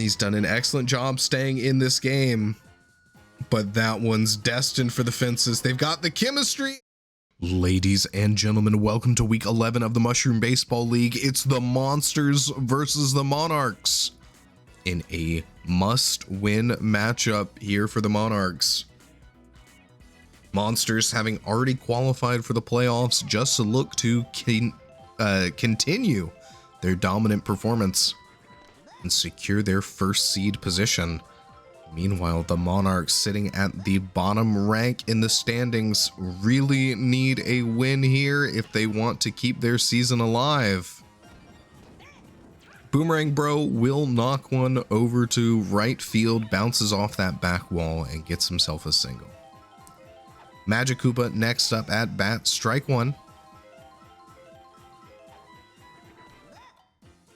He's done an excellent job staying in this game, but that one's destined for the fences. They've got the chemistry. Ladies and gentlemen, welcome to week 11 of the Mushroom Baseball League. It's the Monsters versus the Monarchs in a must-win matchup here for the Monarchs. Monsters, having already qualified for the playoffs, just to look to continue their dominant performance and secure their first seed position. Meanwhile, the Monarchs, sitting at the bottom rank in the standings, really need a win here if they want to keep their season alive. Boomerang Bro will knock one over to right field, bounces off that back wall, and gets himself a single. Magic Koopa next up at bat, strike one.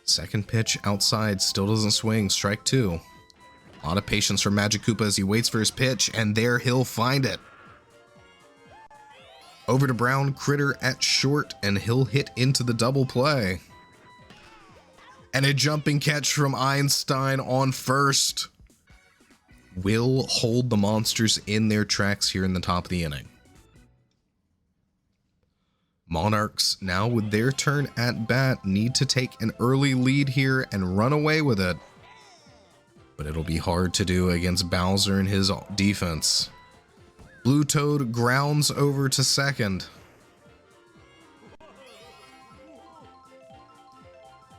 Second pitch outside, still doesn't swing, strike two. A lot of patience from Magic Koopa as he waits for his pitch, and there he'll find it. Over to Brown Critter at short, and he'll hit into the double play. And a jumping catch from Einstein on first will hold the Monsters in their tracks here in the top of the inning. Monarchs, now with their turn at bat, need to take an early lead here and run away with it. But it'll be hard to do against Bowser and his defense. Blue Toad grounds over to second.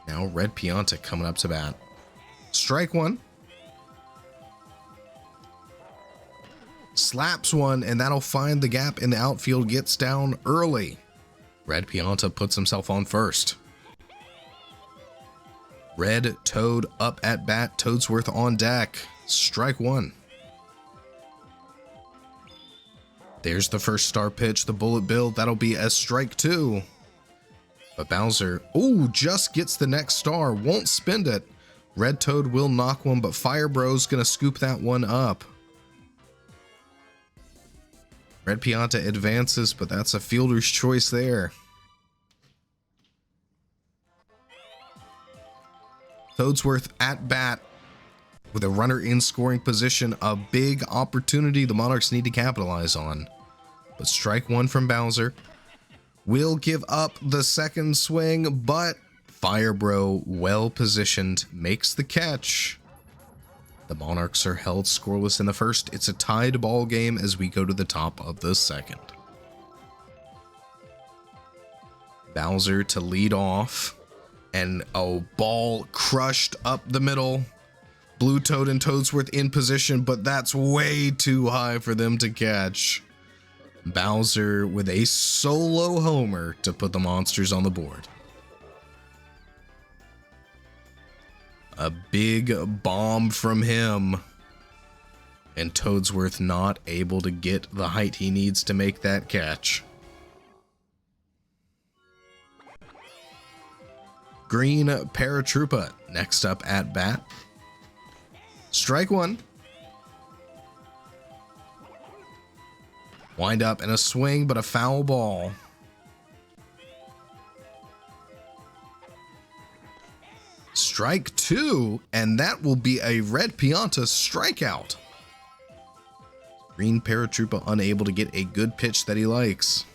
Now Red Pianta coming up to bat. Strike one. Slaps one, and that'll find the gap in the outfield, gets down early. Red Pianta puts himself on first. Red Toad up at bat, Toadsworth on deck. Strike one. There's the first star pitch, the bullet bill. That'll be a strike two. But Bowser, just gets the next star, won't spend it. Red Toad will knock one, but Fire Bro's gonna scoop that one up. Red Pianta advances, but that's a fielder's choice there. Toadsworth at bat with a runner in scoring position, a big opportunity the Monarchs need to capitalize on. But strike one from Bowser. Will give up the second swing, but Fire Bro, well positioned, makes the catch. The Monarchs are held scoreless in the first. It's a tied ball game as we go to the top of the second. Bowser to lead off, and a ball crushed up the middle. Blue Toad and Toadsworth in position, but that's way too high for them to catch. Bowser with a solo homer to put the Monsters on the board. A big bomb from him, and Toadsworth not able to get the height he needs to make that catch. Green Paratroopa next up at bat. Strike one. Wind up and a swing, but a foul ball. Strike two, and that will be a Red Pianta strikeout. Green Paratroopa unable to get a good pitch that he likes.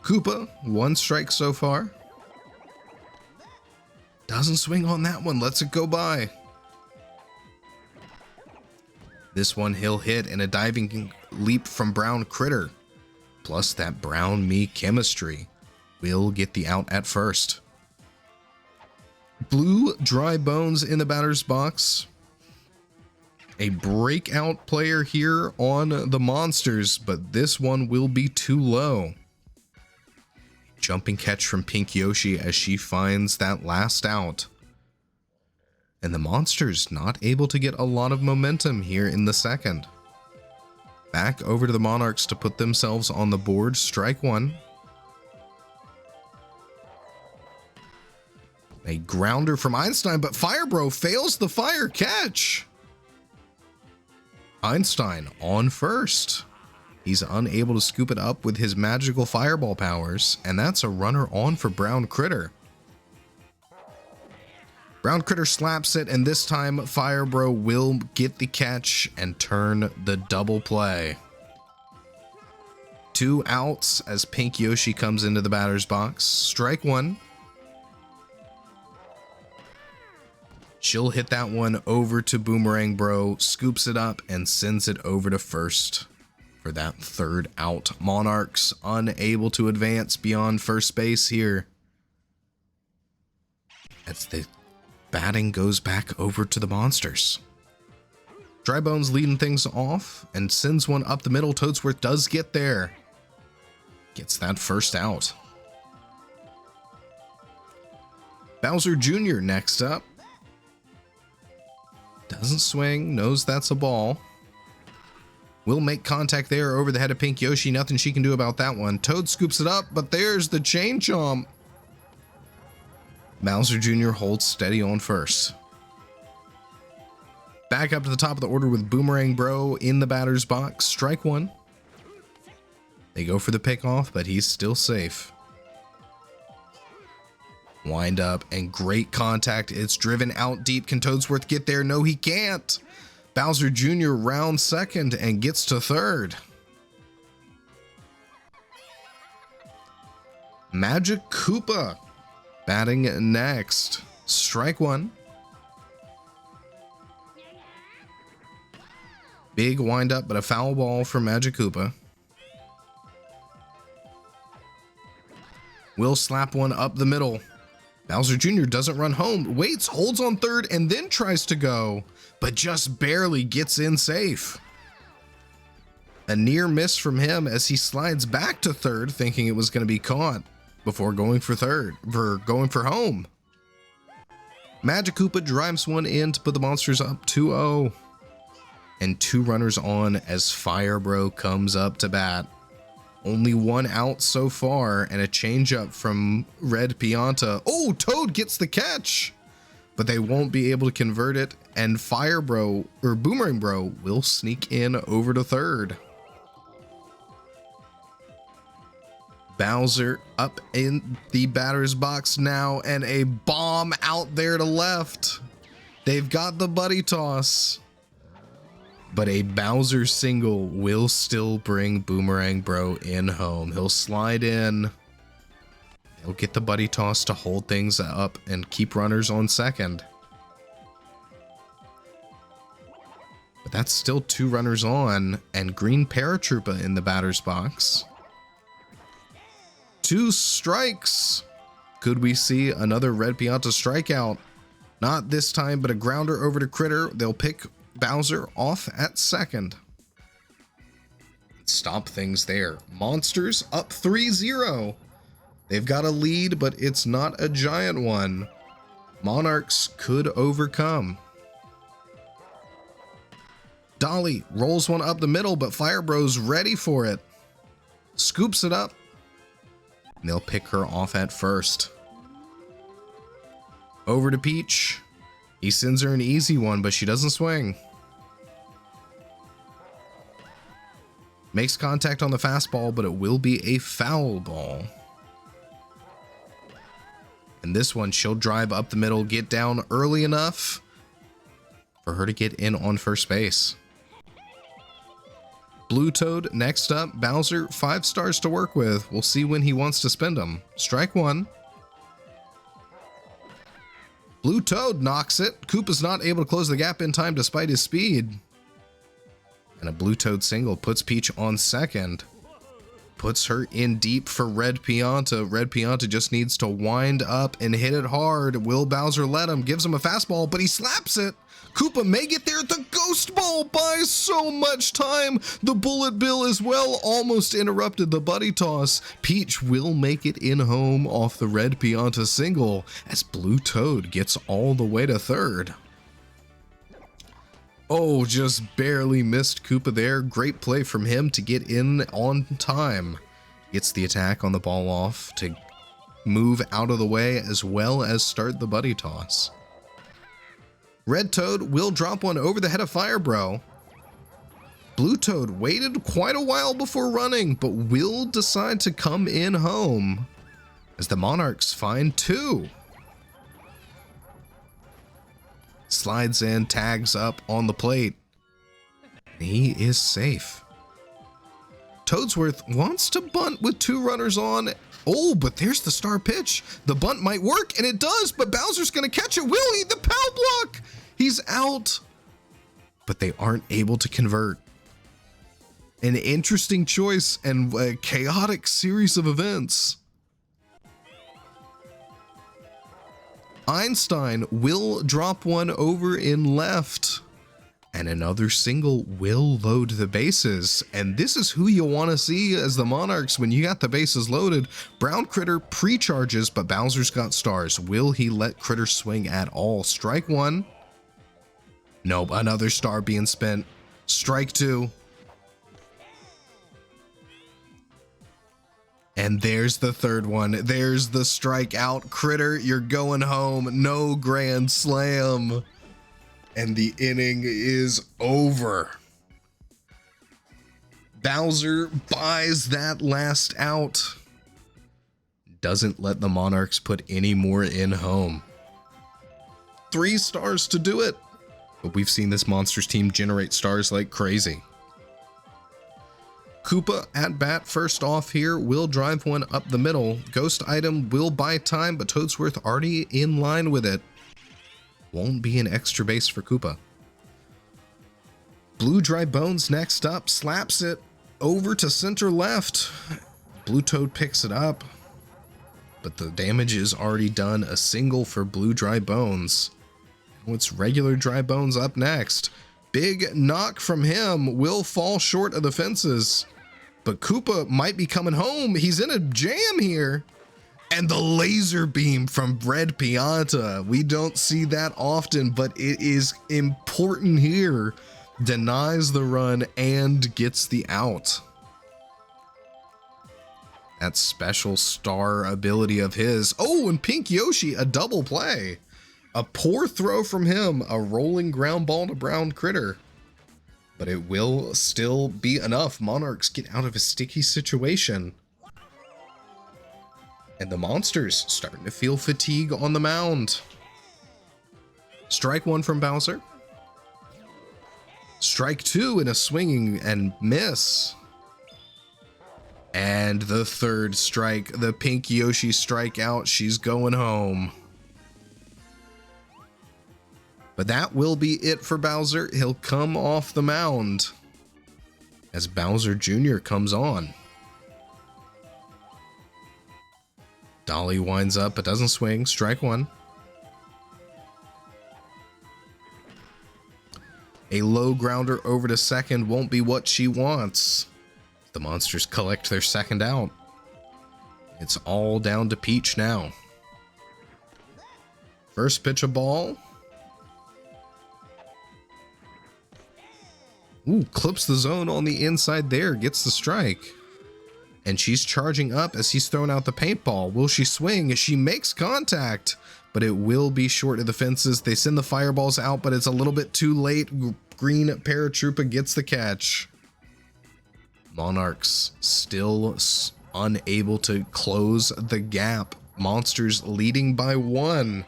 Koopa, one strike so far. Doesn't swing on that one, lets it go by. This one he'll hit, and a diving leap from Brown Critter. Plus that Brown Me chemistry will get the out at first. Blue Dry Bones in the batter's box. A breakout player here on the Monsters, but this one will be too low. Jumping catch from Pink Yoshi as she finds that last out. And the Monsters not able to get a lot of momentum here in the second. Back over to the Monarchs to put themselves on the board. Strike one. A grounder from Einstein, but Fire Bro fails the fire catch. Einstein on first. He's unable to scoop it up with his magical fireball powers, and that's a runner on for Brown Critter. Brown Critter slaps it, and this time Firebro will get the catch and turn the double play. 2 outs as Pink Yoshi comes into the batter's box. Strike one. She'll hit that one over to Boomerang Bro, scoops it up, and sends it over to first for that 3rd out. Monarchs unable to advance beyond first base here, as the batting goes back over to the Monsters. Dry Bones leading things off and sends one up the middle. Toadsworth does get there. Gets that 1st out. Bowser Jr. next up. Doesn't swing, knows that's a ball. Will make contact there over the head of Pink Yoshi. Nothing she can do about that one. Toad scoops it up, but there's the chain chomp. Bowser Jr. holds steady on first. Back up to the top of the order with Boomerang Bro in the batter's box. Strike one. They go for the pickoff, but he's still safe. Wind up and great contact. It's driven out deep. Can Toadsworth get there? No, he can't. Bowser Jr. rounds second and gets to third. Magic Koopa batting next. Strike one. Big wind up, but a foul ball for Magic Koopa. Will slap one up the middle. Bowser Jr. doesn't run home, waits, holds on third, and then tries to go, but just barely gets in safe. A near miss from him as he slides back to third, thinking it was going to be caught before going for home. Magic Koopa drives one in to put the Monsters up 2-0. And 2 runners on as Firebro comes up to bat. Only 1 out so far and a changeup from Red Pianta. Oh, Toad gets the catch, but they won't be able to convert it, and Boomerang Bro will sneak in over to third. Bowser up in the batter's box now, and a bomb out there to left. They've got the buddy toss, but a Bowser single will still bring Boomerang Bro in home. He'll slide in. He'll get the buddy toss to hold things up and keep runners on second. But that's still 2 runners on, and Green Paratroopa in the batter's box. 2 strikes. Could we see another Red Pianta strikeout? Not this time, but a grounder over to Critter. They'll pick Bowser off at second. Stop things there. Monsters up 3-0. They've got a lead, but it's not a giant one. Monarchs could overcome. Dolly rolls one up the middle, but Firebro's ready for it. Scoops it up. And they'll pick her off at first. Over to Peach. He sends her an easy one, but she doesn't swing. Makes contact on the fastball, but it will be a foul ball. And this one, she'll drive up the middle, get down early enough for her to get in on first base. Blue Toad next up. Bowser, 5 stars to work with. We'll see when he wants to spend them. Strike one. Blue Toad knocks it. Koopa's not able to close the gap in time despite his speed. And a Blue Toad single puts Peach on second. Puts her in deep for Red Pianta. Red Pianta just needs to wind up and hit it hard. Will Bowser let him? Gives him a fastball, but he slaps it. Koopa may get there. The Ghost Ball buys so much time. The Bullet Bill as well almost interrupted the buddy toss. Peach will make it in home off the Red Pianta single as Blue Toad gets all the way to third. Oh, just barely missed Koopa there. Great play from him to get in on time. Gets the attack on the ball off to move out of the way as well as start the buddy toss. Red Toad will drop one over the head of Firebro. Blue Toad waited quite a while before running, but will decide to come in home as the Monarchs find 2. Slides in, tags up on the plate. He is safe. Toadsworth wants to bunt with 2 runners on. Oh, but there's the star pitch. The bunt might work, and it does, but Bowser's going to catch it. Will he? The pow block! He's out. But they aren't able to convert. An interesting choice and a chaotic series of events. Einstein will drop one over in left. And another single will load the bases. And this is who you want to see as the Monarchs when you got the bases loaded. Brown Critter pre-charges, but Bowser's got stars. Will he let Critter swing at all? Strike 1. Nope, another star being spent. Strike 2. And there's the third one. There's the strikeout. Critter, you're going home. No grand slam. And the inning is over. Bowser buys that last out. Doesn't let the Monarchs put any more in home. 3 stars to do it. But we've seen this Monsters team generate stars like crazy. Koopa at bat first off here, will drive one up the middle. Ghost item will buy time, but Toadsworth already in line with it. Won't be an extra base for Koopa. Blue Dry Bones next up, slaps it over to center left. Blue Toad picks it up, but the damage is already done. A single for Blue Dry Bones. What's regular Dry Bones up next? Big knock from him, will fall short of the fences, but Koopa might be coming home. He's in a jam here. And the laser beam from Red Pianta. We don't see that often, but it is important here. Denies the run and gets the out. That special star ability of his. Oh, and Pink Yoshi, a double play. A poor throw from him, a rolling ground ball to Brown Critter. But it will still be enough. Monarchs get out of a sticky situation. And the Monsters starting to feel fatigue on the mound. Strike 1 from Bowser. Strike 2 in a swinging and miss. And the third strike, the Pink Yoshi strikeout. She's going home. But that will be it for Bowser. He'll come off the mound as Bowser Jr. comes on. Dolly winds up but doesn't swing. Strike 1. A low grounder over to second won't be what she wants. The Monsters collect their second out. It's all down to Peach now. First pitch a ball. Ooh, clips the zone on the inside there. Gets the strike. And she's charging up as he's throwing out the paintball. Will she swing? She makes contact, but it will be short of the fences. They send the fireballs out, but it's a little bit too late. Green Paratroopa gets the catch. Monarchs still unable to close the gap. Monsters leading by 1.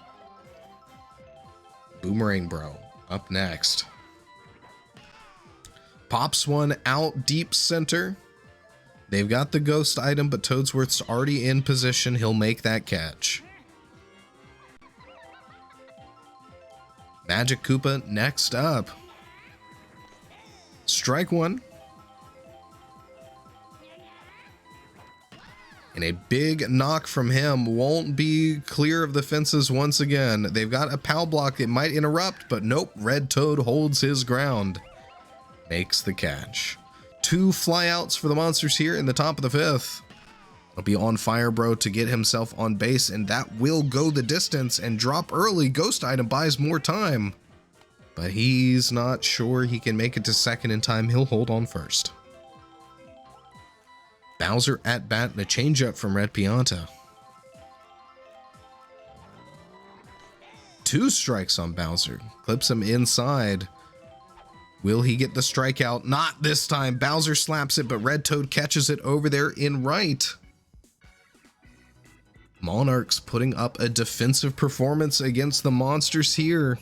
Boomerang Bro up next. Pops one out deep center. They've got the ghost item, but Toadsworth's already in position. He'll make that catch. Magic Koopa next up. Strike 1. And a big knock from him won't be clear of the fences once again. They've got a POW block that might interrupt, but nope, Red Toad holds his ground. Makes the catch. 2 flyouts for the Monsters here in the top of the 5th. It'll be on Fire Bro to get himself on base, and that will go the distance and drop early. Ghost item buys more time, but he's not sure he can make it to second in time. He'll hold on first. Bowser at bat and a changeup from Red Pianta. 2 strikes on Bowser. Clips him inside. Will he get the strikeout? Not this time. Bowser slaps it, but Red Toad catches it over there in right. Monarchs putting up a defensive performance against the Monsters here.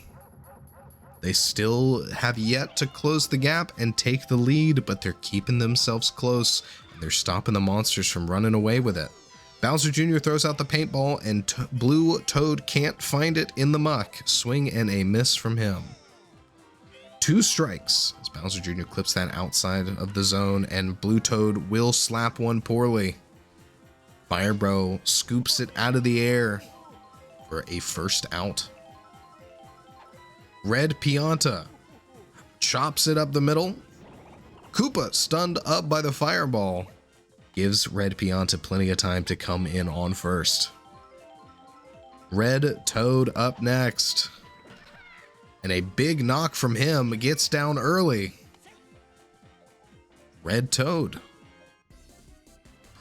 They still have yet to close the gap and take the lead, but they're keeping themselves close, and they're stopping the monsters from running away with it. Bowser Jr. throws out the paintball, and Blue Toad can't find it in the muck. Swing and a miss from him. 2 strikes as Bowser Jr. clips that outside of the zone, and Blue Toad will slap one poorly. Fire Bro scoops it out of the air for a first out. Red Pianta chops it up the middle. Koopa, stunned up by the fireball, gives Red Pianta plenty of time to come in on first. Red Toad up next. And a big knock from him gets down early. Red Toad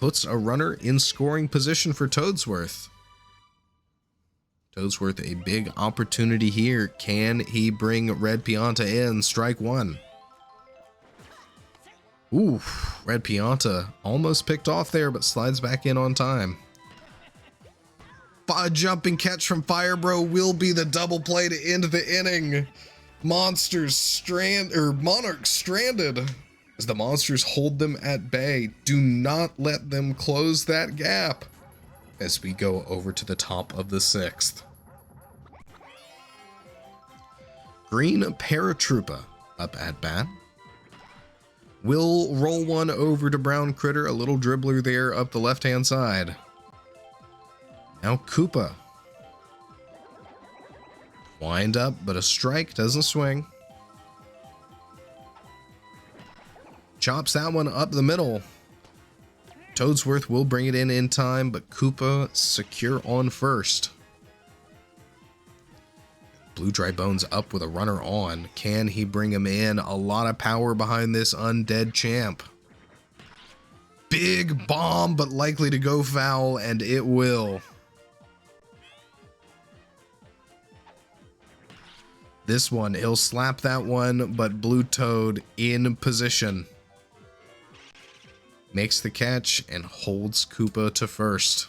puts a runner in scoring position for Toadsworth. Toadsworth, a big opportunity here. Can he bring Red Pianta in? Strike one. Ooh, Red Pianta almost picked off there, but slides back in on time. A jumping catch from Fire Bro will be the double play to end the inning. Monarchs stranded as the monsters hold them at bay. Do not let them close that gap as we go over to the top of the 6th. Green Paratroopa up at bat. Will roll one over to Brown Critter, a little dribbler there up the left-hand side. Now Koopa. Wind up, but a strike doesn't swing. Chops that one up the middle. Toadsworth will bring it in time, but Koopa secure on first. Blue Dry Bones up with a runner on. Can he bring him in? A lot of power behind this undead champ. Big bomb, but likely to go foul, and it will. This one, he'll slap that one, but Blue Toad in position. Makes the catch and holds Koopa to first.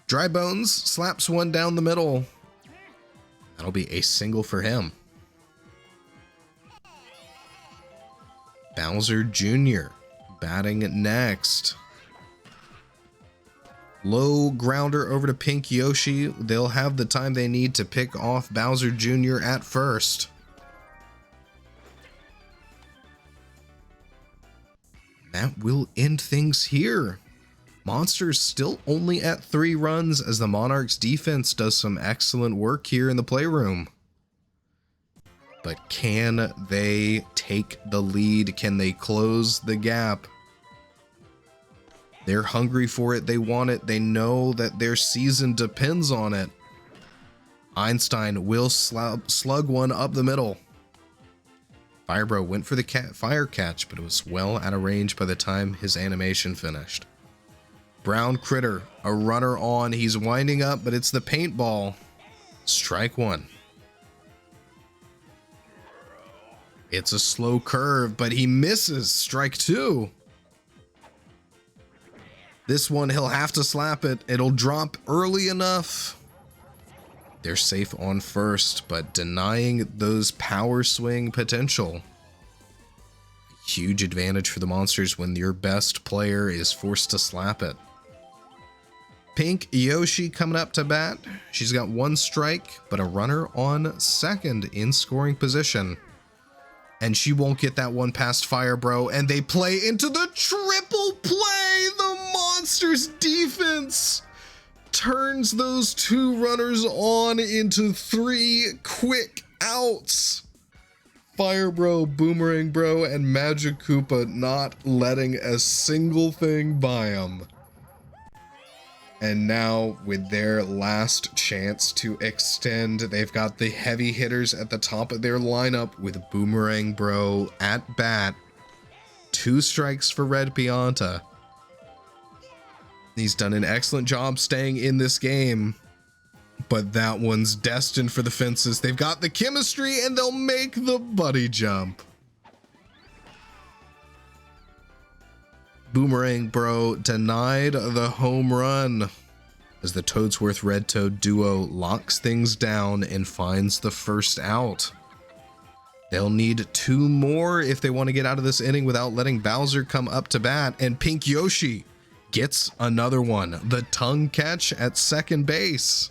Dry Bones slaps one down the middle. That'll be a single for him. Bowser Jr. batting next. Low grounder over to Pink Yoshi. They'll have the time they need to pick off Bowser Jr. at first. That will end things here. Monsters still only at 3 runs as the Monarchs defense does some excellent work here in the Playroom. But can they take the lead? Can they close the gap? They're hungry for it. They want it. They know that their season depends on it. Einstein will slug one up the middle. Firebro went for the fire catch, but it was well out of range by the time his animation finished. Brown Critter, a runner on. He's winding up, but it's the paintball. Strike one. It's a slow curve, but he misses. Strike two. This one, he'll have to slap it. It'll drop early enough. They're safe on first, but denying those power swing potential. Huge advantage for the monsters when your best player is forced to slap it. Pink Yoshi coming up to bat. She's got 1 strike, but a runner on second in scoring position. And she won't get that one past Fire Bro, and they play into the triple play. The monsters defense turns those 2 runners on into 3 quick outs. Fire Bro, Boomerang Bro, and Magic Koopa not letting a single thing by them. And now, with their last chance to extend, they've got the heavy hitters at the top of their lineup with Boomerang Bro at bat. 2 strikes for Red Pianta. He's done an excellent job staying in this game, but that one's destined for the fences. They've got the chemistry, and they'll make the buddy jump. Boomerang Bro denied the home run as the Toadsworth Red Toad duo locks things down and finds the first out. They'll need 2 more if they want to get out of this inning without letting Bowser come up to bat, and Pink Yoshi gets another one. The tongue catch at second base.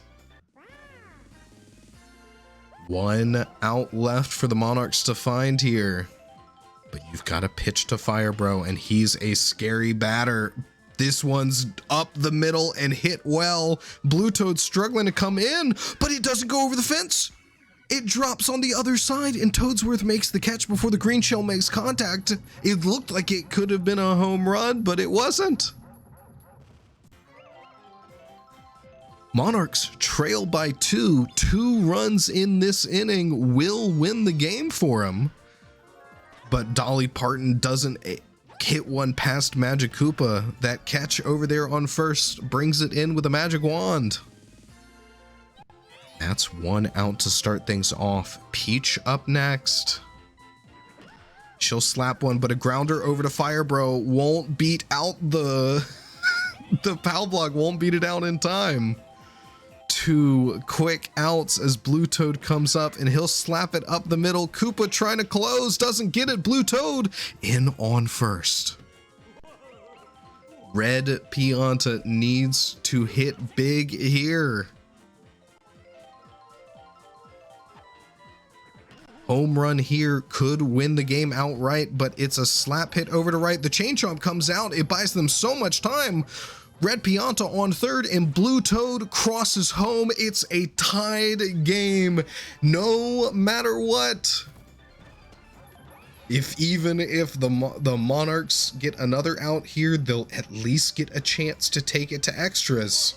1 out left for the Monarchs to find here. But you've got to pitch to Fire Bro, and he's a scary batter. This one's up the middle and hit well. Blue Toad struggling to come in, but it doesn't go over the fence. It drops on the other side, and Toadsworth makes the catch before the green shell makes contact. It looked like it could have been a home run, but it wasn't. Monarchs trail by 2. 2 runs in this inning will win the game for him. But Dolly Parton doesn't hit one past Magic Koopa. That catch over there on first brings it in with a magic wand. That's 1 out to start things off. Peach up next. She'll slap one, but a grounder over to Fire Bro won't beat out the foul block, won't beat it out in time. 2 quick outs as Blue Toad comes up, and he'll slap it up the middle. Koopa trying to close, doesn't get it. Blue Toad in on first. Red Pianta needs to hit big here. Home run here could win the game outright, but it's a slap hit over to right. The chain chomp comes out. It buys them so much time. Red Pianta on third, and Blue Toad crosses home. It's a tied game, no matter what. Even if the Monarchs get another out here, they'll at least get a chance to take it to extras.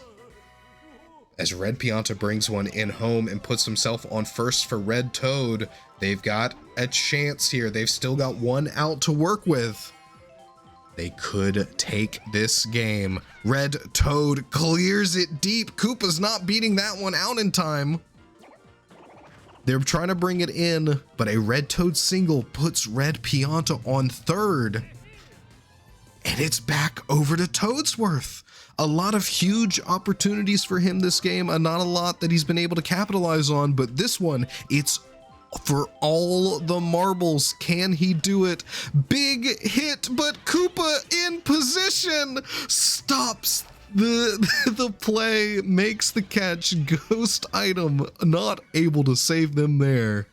As Red Pianta brings one in home and puts himself on first for Red Toad, they've got a chance here. They've still got 1 out to work with. They could take this game. Red Toad clears it deep. Koopa's not beating that one out in time. They're trying to bring it in, but a Red Toad single puts Red Pianta on third. And it's back over to Toadsworth. A lot of huge opportunities for him this game, and not a lot that he's been able to capitalize on, but this one, it's for all the marbles. Can he do it? Big hit, but Koopa in position stops the play, makes the catch. Ghost item, not able to save them there.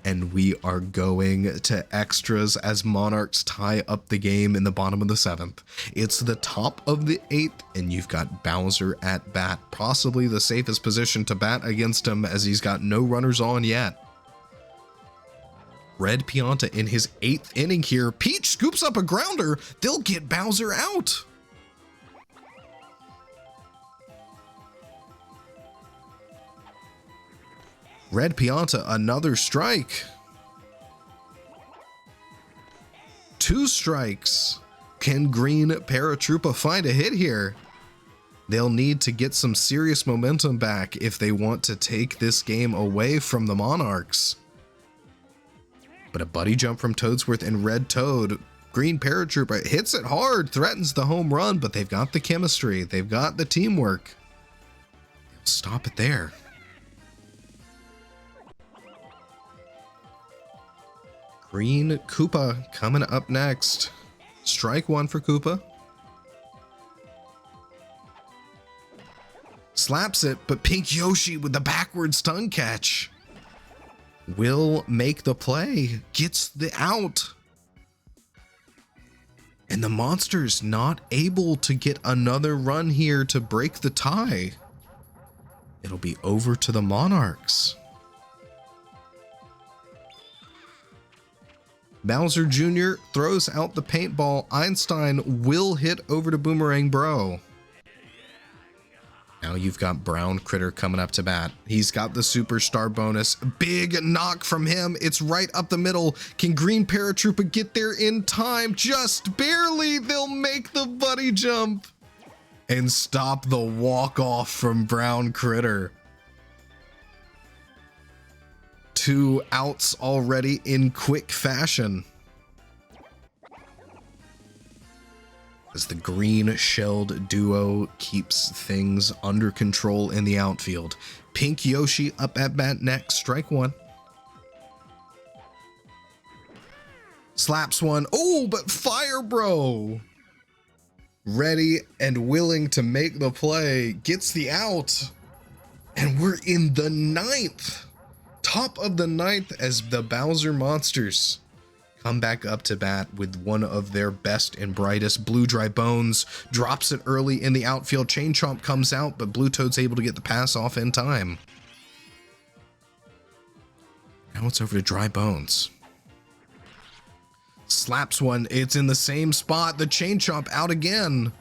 And we are going to extras as Monarchs tie up the game in the bottom of the 7th. It's the top of the 8th, and you've got Bowser at bat. Possibly the safest position to bat against him, as he's got no runners on yet. Red Pianta in his 8th inning here. Peach scoops up a grounder. They'll get Bowser out. Red Pianta, another strike. 2 strikes. Can Green Paratroopa find a hit here? They'll need to get some serious momentum back if they want to take this game away from the Monarchs. But a buddy jump from Toadsworth and Red Toad. Green Paratroopa hits it hard, threatens the home run, but they've got the chemistry. They've got the teamwork. They'll stop it there. Green Koopa coming up next. Strike 1 for Koopa. Slaps it, but Pink Yoshi with the backwards tongue catch will make the play. Gets the out. And the Monsters not able to get another run here to break the tie. It'll be over to the Monarchs. Bowser Jr. throws out the paintball. Einstein will hit over to Boomerang Bro. Now you've got Brown Critter coming up to bat. He's got the superstar bonus. Big knock from him. It's right up the middle. Can Green Paratroopa get there in time? Just barely. They'll make the buddy jump and stop the walk-off from Brown Critter. 2 outs already in quick fashion. as the green-shelled duo keeps things under control in the outfield. Pink Yoshi up at bat next, strike one. Slaps one. Oh, but Fire Bro, ready and willing to make the play, gets the out. And we're in the ninth. Top of the ninth as the Bowser Monsters come back up to bat with one of their best and brightest. Blue Dry Bones drops it early in the outfield. Chain Chomp comes out, but Blue Toad's able to get the pass off in time. Now it's over to Dry Bones. Slaps one. It's in the same spot. The Chain Chomp out again.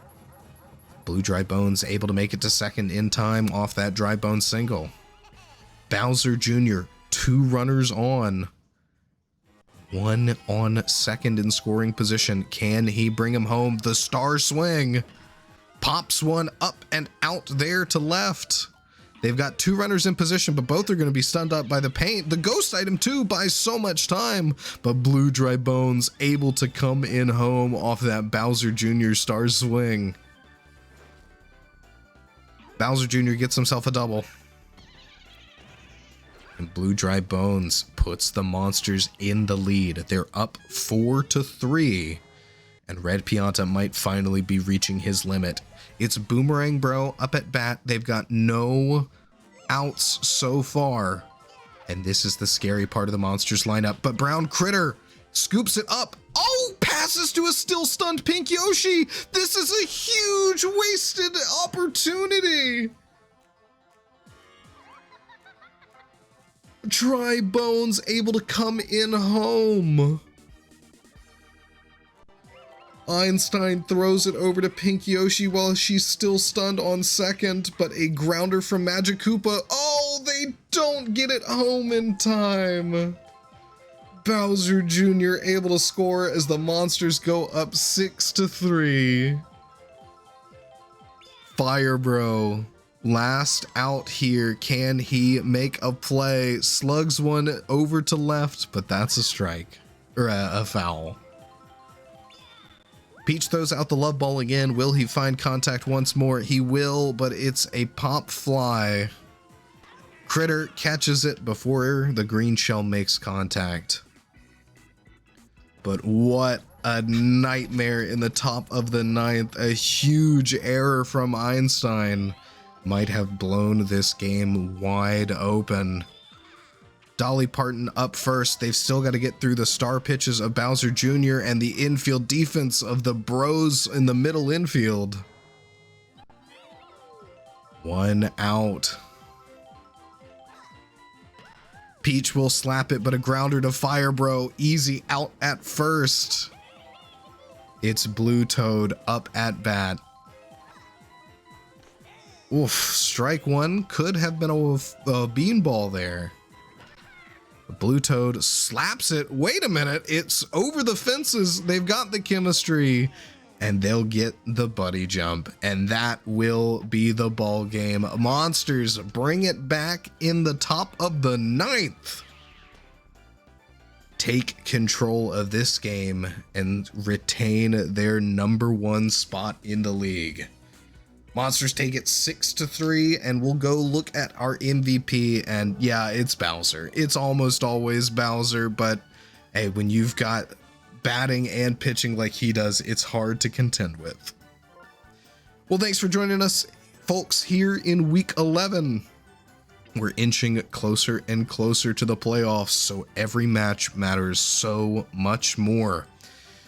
Blue Dry Bones able to make it to second in time off that Dry Bones single. Bowser Jr., 2 runners on. 1 on second in scoring position. Can he bring him home? The star swing. Pops one up and out there to left. They've got 2 runners in position, but both are going to be stunned up by the paint. The ghost item too buys so much time, but Blue Dry Bones able to come in home off that Bowser Jr. star swing. Bowser Jr. gets himself a double. And Blue Dry Bones puts the Monsters in the lead. They're up 4-3. And Red Pianta might finally be reaching his limit. It's Boomerang Bro up at bat. They've got no outs so far. And this is the scary part of the Monsters lineup. But Brown Critter scoops it up. Oh, passes to a still stunned Pink Yoshi. This is a huge wasted opportunity. Dry Bones able to come in home. Einstein throws it over to Pink Yoshi while she's still stunned on second, but a grounder from Magic Koopa. Oh, they don't get it home in time. Bowser Jr. able to score as the Monsters go up 6-3. Fire Bro, last out here. Can he make a play? Slugs one over to left, but that's a strike, or a foul. Peach throws out the love ball again. Will he find contact once more? He will, but it's a pop fly. Critter catches it before the green shell makes contact. But what a nightmare in the top of the ninth. A huge error from Einstein might have blown this game wide open. Dolly Parton up first. They've still got to get through the star pitches of Bowser Jr. and the infield defense of the Bros in the middle infield. 1 out. Peach will slap it, but a grounder to Fire Bro. Easy out at first. It's Blue Toad up at bat. Oof, strike one. Could have been a beanball there. Blue Toad slaps it. Wait a minute. It's over the fences. They've got the chemistry. And they'll get the buddy jump. And that will be the ball game. Monsters bring it back in the top of the ninth. Take control of this game and retain their #1 spot in the league. Monsters take it 6-3, and we'll go look at our MVP. And yeah, it's Bowser. It's almost always Bowser, but hey, when you've got batting and pitching like he does, it's hard to contend with. Well, thanks for joining us, folks, here in week 11. We're inching closer and closer to the playoffs, so every match matters so much more.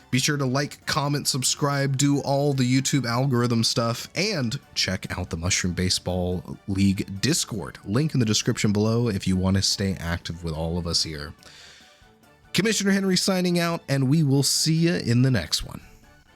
Be sure to like, comment, subscribe, do all the YouTube algorithm stuff, and check out the Mushroom Baseball League Discord. Link in the description below if you want to stay active with all of us here. Commissioner Henry signing out, and we will see you in the next one.